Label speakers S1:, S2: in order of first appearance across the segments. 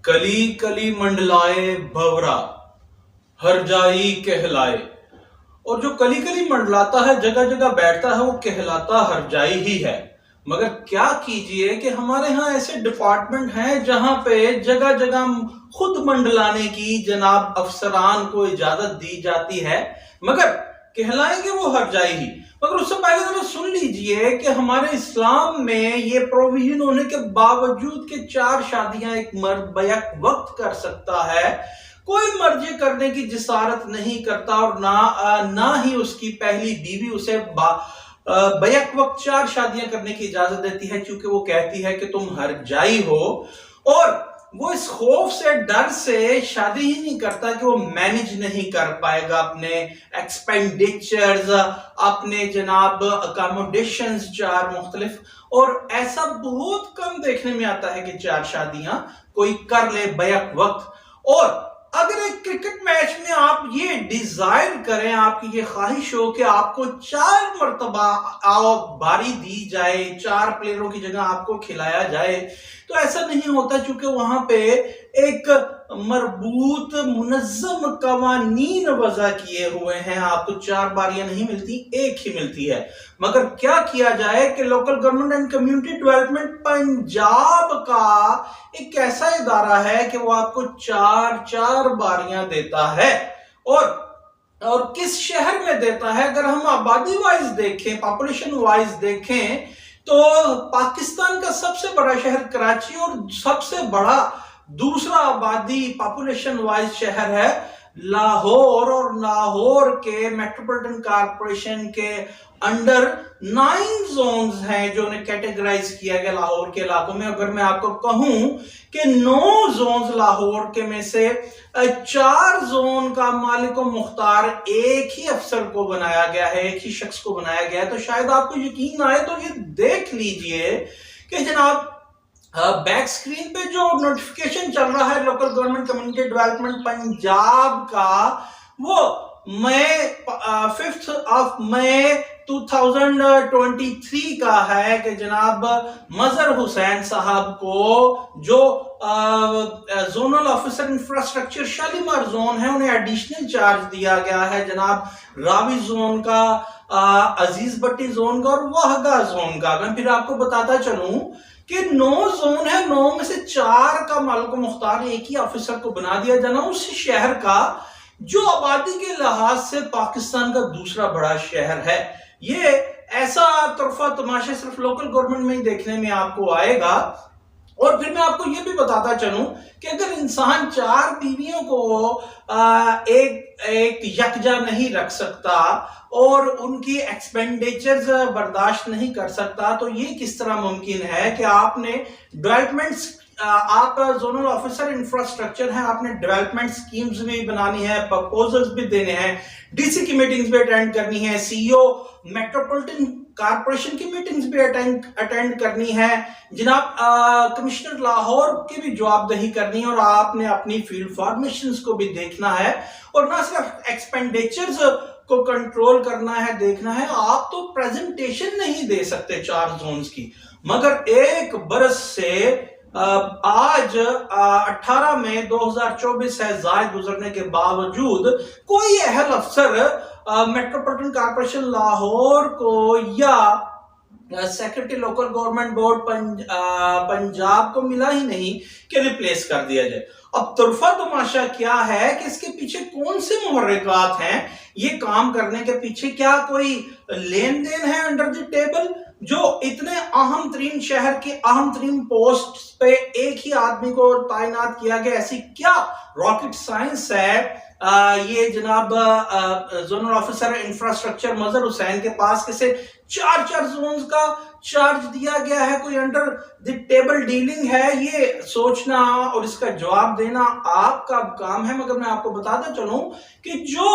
S1: کلی کلی منڈلائے بھورا ہر جائی کہلائے. اور جو کلی کلی منڈلاتا ہے، جگہ جگہ بیٹھتا ہے، وہ کہلاتا ہر جائی ہی ہے. مگر کیا کیجئے کہ ہمارے ہاں ایسے ڈپارٹمنٹ ہیں جہاں پہ جگہ جگہ خود منڈلانے کی جناب افسران کو اجازت دی جاتی ہے، مگر کہلائیں گے وہ ہر جائی ہی. مگر اس سے پہلے ذرا سن لیجئے کہ ہمارے اسلام میں یہ پروویژن ہونے کے باوجود کہ 4 شادیاں ایک مرد بیک وقت کر سکتا ہے، کوئی مرد یہ کرنے کی جسارت نہیں کرتا، اور نہ ہی اس کی پہلی بیوی اسے بیک وقت 4 شادیاں کرنے کی اجازت دیتی ہے، چونکہ وہ کہتی ہے کہ تم ہر جائی ہو. اور وہ اس خوف سے، ڈر سے شادی ہی نہیں کرتا کہ وہ مینج نہیں کر پائے گا اپنے ایکسپینڈیچرز، اپنے جناب اکاموڈیشنز 4 مختلف. اور ایسا بہت کم دیکھنے میں آتا ہے کہ 4 شادیاں کوئی کر لے بیک وقت. اور اگر ایک کرکٹ میچ میں آپ یہ ڈیزائر کریں، آپ کی یہ خواہش ہو کہ آپ کو 4 مرتبہ باری دی جائے، 4 پلیئروں کی جگہ آپ کو کھلایا جائے، تو ایسا نہیں ہوتا، چونکہ وہاں پہ ایک مربوط منظم قوانین وضع کیے ہوئے ہیں. آپ کو 4 باریاں نہیں ملتی، ایک ہی ملتی ہے. مگر کیا کیا جائے کہ local government and community development Punjab کا ایک ایسا ادارہ ہے کہ وہ آپ کو 4 باریاں دیتا ہے. اور کس شہر میں دیتا ہے؟ اگر ہم آبادی وائز دیکھیں، پاپولیشن وائز دیکھیں، تو پاکستان کا سب سے بڑا شہر کراچی اور سب سے بڑا دوسرا آبادی پاپولیشن وائز شہر ہے لاہور. اور لاہور کے میٹروپولیٹن کارپوریشن کے انڈر 9 زونز ہیں جو انہیں کیٹیگرائز کیا گیا لاہور کے علاقوں میں. اگر میں آپ کو کہوں کہ 9 زونز لاہور کے میں سے 4 زون کا مالک و مختار ایک ہی افسر کو بنایا گیا ہے، ایک ہی شخص کو بنایا گیا ہے. تو شاید آپ کو یقین آئے تو یہ دیکھ لیجئے کہ جناب بیک سکرین پہ جو نوٹیفیکیشن چل رہا ہے local government community development Punjab کا، وہ 5 مئی 2023 کا ہے کہ جناب مظہر حسین صاحب کو، جو zonal officer infrastructure Shalimar zone ہے، انہیں ایڈیشنل چارج دیا گیا ہے جناب راوی زون کا، عزیز بٹی زون کا اور واہگہ زون کا. میں پھر آپ کو بتاتا چلوں کہ 9 زون ہے، 9 میں سے 4 کا مالک و مختار ایک ہی آفیسر کو بنا دیا جانا اس شہر کا جو آبادی کے لحاظ سے پاکستان کا دوسرا بڑا شہر ہے. یہ ایسا طرفہ تماشا صرف لوکل گورنمنٹ میں ہی دیکھنے میں آپ کو آئے گا. اور پھر میں آپ کو یہ بھی بتاتا چلوں کہ اگر انسان 4 بیویوں کو ایک یکجا نہیں رکھ سکتا اور ان کی ایکسپینڈیچرز برداشت نہیں کر سکتا، تو یہ کس طرح ممکن ہے کہ آپ نے ڈیولپمنٹس، آپ زونل آفیسر انفراسٹرکچر ہیں، آپ نے ڈیولپمنٹ سکیمز بھی بنانی ہے، پرپوزلز بھی دینے ہیں، ڈی سی کی میٹنگز بھی اٹینڈ کرنی ہے، سی او میٹروپولیٹن کارپوریشن کی میٹنگز بھی اٹینڈ کرنی ہے، جناب کمشنر لاہور کی بھی جواب دہی کرنی ہے، اور آپ نے اپنی فیلڈ فارمیشنز کو بھی دیکھنا ہے، اور نہ صرف ایکسپینڈیچرز کو کنٹرول کرنا ہے، دیکھنا ہے. آپ تو پریزنٹیشن نہیں دے سکتے 4 زونز کی، مگر ایک برس سے آج 18 مئی 2024 ہے، زائد گزرنے کے باوجود کوئی اہل افسر میٹروپولیٹن کارپوریشن لاہور کو یا secretary local government board Punjab کو ملا ہی نہیں کہ ریپلیس کر دیا جائے. اب طرفہ تماشا کیا ہے کہ اس کے پیچھے کون سے محرکات ہیں؟ یہ کام کرنے کے پیچھے کیا کوئی لین دین ہے انڈر دی ٹیبل؟ جو اتنے اہم ترین شہر کے اہم ترین پوسٹ پہ ایک ہی آدمی کو تعینات کیا گیا، ایسی کیا راکٹ سائنس ہے؟ یہ جناب زونل آفیسر انفراسٹرکچر مظہر حسین کے پاس کسے 4 زونز کا چارج دیا گیا ہے؟ کوئی انڈر دی ٹیبل ڈیلنگ ہے؟ یہ سوچنا اور اس کا جواب دینا آپ کا کام ہے. مگر میں آپ کو بتاتا چلوں کہ جو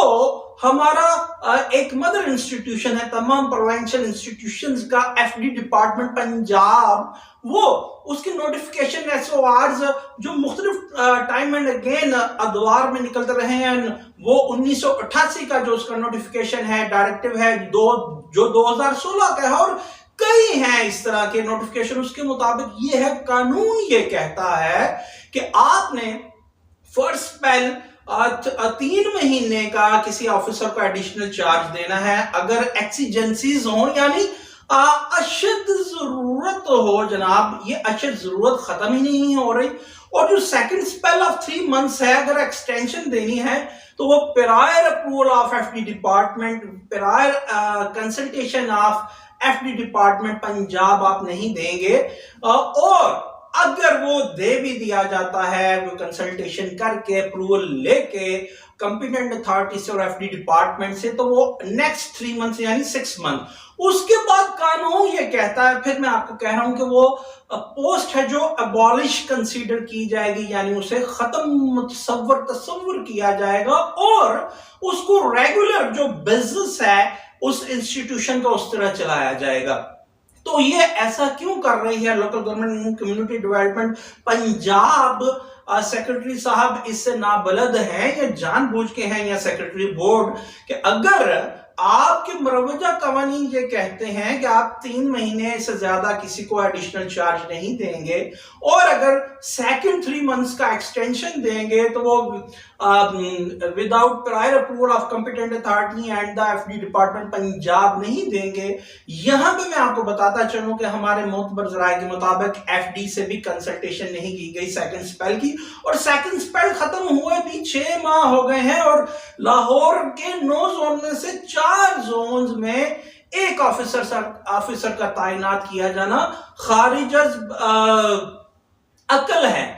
S1: ہمارا ایک مدر انسٹیٹیوشن ہے تمام پروونشل انسٹیٹیوشنز کا، ایف ڈی ڈپارٹمنٹ پنجاب، وہ اس کی نوٹیفیکیشن ایس او آرز جو مختلف ٹائم اینڈ اگین ادوار میں نکلتے رہے ہیں، وہ 1988 کا جو اس کا نوٹیفیکیشن ہے، ڈائریکٹیو ہے جو 2016 کا ہے، اور کئی ہیں اس طرح کے نوٹیفکیشن. اس کے مطابق یہ ہے قانون یہ کہتا ہے کہ آپ نے فرسٹ پہل 3 مہینے کا کسی آفیسر کو ایڈیشنل چارج دینا ہے اگر ایکسیجنسیز ہوں یعنی اشد ضرورت ہو. جناب یہ اشد ضرورت ختم ہی نہیں ہو رہی. اور جو سیکنڈ سپیل آف 3 months ہے اگر ایکسٹینشن دینی ہے تو وہ prior approval of F D department prior consultation of F D department Punjab آپ نہیں دیں گے. اور اگر وہ دے بھی دیا جاتا ہے وہ کنسلٹیشن کر کے اپروول لے کے کمپیٹنٹ اتھارٹی سے اور ایف ڈی ڈپارٹمنٹ سے تو وہ نیکسٹ 3 months یعنی 6 months. اس کے بعد قانون یہ کہتا ہے پھر میں آپ کو کہہ رہا ہوں کہ وہ پوسٹ ہے جو ابالش کنسیڈر کی جائے گی یعنی اسے ختم تصور کیا جائے گا اور اس کو ریگولر جو بزنس ہے اس انسٹیٹیوشن کا اس طرح چلایا جائے گا. تو یہ ایسا کیوں کر رہی ہے local government community development Punjab? Secretary صاحب اس سے نابلد ہیں یا جان بوجھ کے ہیں یا سیکرٹری بورڈ کہ اگر آپ کے مروجہ قوانین یہ کہتے ہیں کہ آپ 3 مہینے سے زیادہ کسی کو ایڈیشنل چارج نہیں دیں گے اور اگر سیکنڈ 3 months کا ایکسٹینشن دیں گے تو وہ without prior approval of competent authority and the F D department Punjab نہیں دیں گے. یہاں پہ میں آپ کو بتاتا چلوں کہ ہمارے معتبر ذرائع کے مطابق ایف ڈی سے بھی کنسلٹیشن نہیں کی گئی سیکنڈ سپیل کی اور سیکنڈ سپیل ختم ہوئے بھی 6 ماہ ہو گئے ہیں اور لاہور کے 9 زون میں سے 4 زونز میں ایک آفیسر کا تعینات کیا جانا خارج از عقل ہے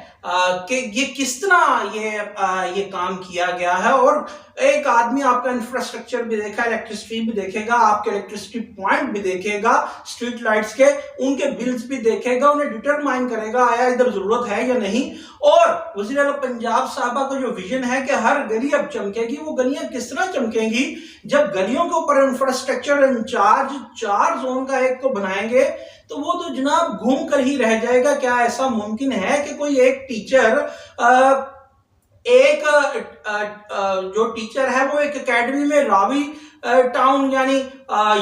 S1: کہ یہ کس طرح یہ کام کیا گیا ہے. اور ایک آدمی آپ کا انفراسٹرکچر بھی دیکھا الیکٹرسٹی بھی دیکھے گا آپ کے الیکٹرسٹی پوائنٹ بھی دیکھے گا اسٹریٹ لائٹس کے ان کے بلز بھی دیکھے گا انہیں ڈیٹرمائن کرے گا آیا ادھر ضرورت ہے یا نہیں. اور وزیر اعلیٰ پنجاب صاحبہ کا جو ویژن ہے کہ ہر گلی اب چمکے گی وہ گلیاں کس طرح چمکیں گی جب گلیوں کے اوپر انفراسٹرکچر انچارج 4 زون کا ایک کو بنائیں گے تو وہ تو جناب گھوم کر ہی رہ جائے گا. کیا ایسا ممکن ہے کہ کوئی ایک ٹیچر جو ٹیچر ہے وہ ایک اکیڈمی میں راوی ٹاؤن یعنی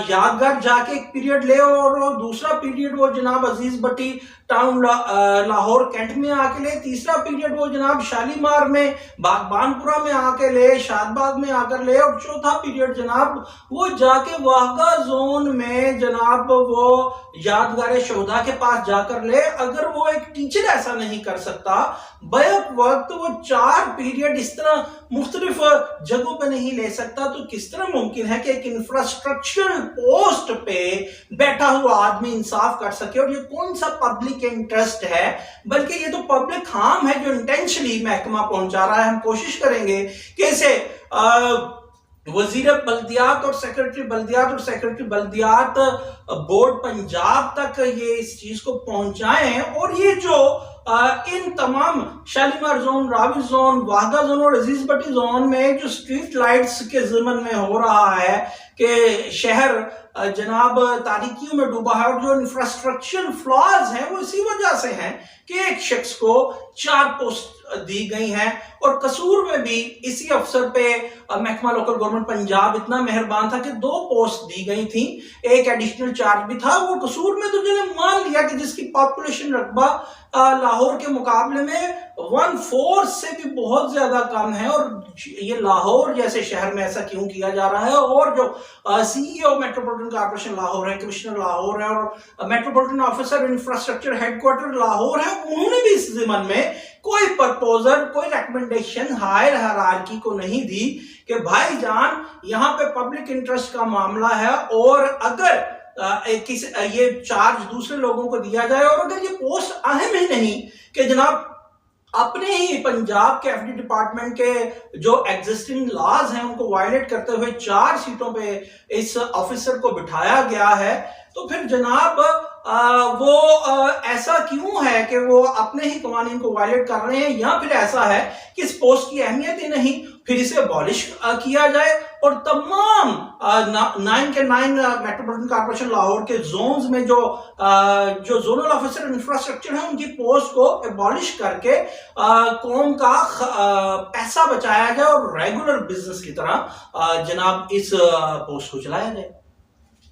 S1: یادگار جا کے ایک پیریڈ لے اور دوسرا پیریڈ وہ جناب عزیز بٹی ٹاؤن لاہور کینٹ میں آ کے لے, تیسرا پیریڈ وہ جناب شالیمار میں باغبان پورہ میں آ کے لے, شاد باغ میں آ کر لے, اور چوتھا پیریڈ جناب وہ جا کے واغہ زون میں جناب وہ یادگار شہداء کے پاس جا کر لے. اگر وہ ایک ٹیچر ایسا نہیں کر سکتا بیک وقت وہ 4 پیریڈ اس طرح مختلف جگہوں پہ نہیں لے سکتا تو کس طرح ممکن ہے کہ ایک انفراسٹرکچر پوسٹ پہ بیٹھا ہوا آدمی انصاف کر سکے؟ اور یہ کون سا پبلک انٹرسٹ ہے بلکہ یہ تو پبلک ہارم ہے جو انٹینشنلی محکمہ پہنچا رہا ہے. ہم کوشش کریں گے کہ اسے وزیر بلدیات اور سیکرٹری بلدیات بورڈ پنجاب تک یہ اس چیز کو پہنچائیں اور یہ جو ان تمام شالیمار زون, راوی زون, واغہ زون اور عزیز بٹی زون میں جو اسٹریٹ لائٹس کے ضمن میں ہو رہا ہے کہ شہر جناب تاریکیوں میں ڈوبا ہے اور جو انفراسٹرکچر فلاز ہیں وہ اسی وجہ سے ہیں کہ ایک شخص کو 4 پوسٹ دی گئی ہیں. اور قصور میں بھی اسی افسر پہ محکمہ لوکل گورنمنٹ پنجاب اتنا مہربان تھا کہ 2 پوسٹ دی گئی تھیں, ایک ایڈیشنل چارج بھی تھا. وہ قصور میں تو جنہیں مان لیا کہ جس کی پاپولیشن رقبہ لاہور کے مقابلے میں 1/4 سے بھی بہت زیادہ کم ہے اور یہ لاہور جیسے شہر میں ایسا کیوں کیا جا رہا ہے. اور جو C E O metropolitan corporation Lahore ہے, کمشنر لاہور ہے اور metropolitan officer infrastructure headquarter Lahore ہے, انہوں نے بھی اس ضمن میں کوئی پرپوزل کوئی ریکمنڈیشن ہائر ہائرارکی کو نہیں دی کہ بھائی جان یہاں پہ پبلک انٹرسٹ کا معاملہ ہے اور اگر یہ چارج دوسرے لوگوں کو دیا جائے اور اگر یہ پوسٹ اہم ہی نہیں کہ جناب اپنے ہی پنجاب کے ایف ڈی ڈپارٹمنٹ کے جو ایگزسٹنگ لاز ہیں ان کو وائلیٹ کرتے ہوئے 4 سیٹوں پہ اس آفیسر کو بٹھایا گیا ہے تو پھر جناب وہ ایسا کیوں ہے کہ وہ اپنے ہی قوانین کو وائلیٹ کر رہے ہیں یا پھر ایسا ہے کہ اس پوسٹ کی اہمیت ہی نہیں, پھر اسے ابالش کیا جائے اور تمام 9 کے 9 میٹروپولیٹن کارپوریشن لاہور کے زونز میں جو زونل آفیسر انفراسٹرکچر ہیں ان کی پوسٹ کو ابالش کر کے قوم کا پیسہ بچایا جائے اور ریگولر بزنس کی طرح جناب اس پوسٹ کو چلایا جائے.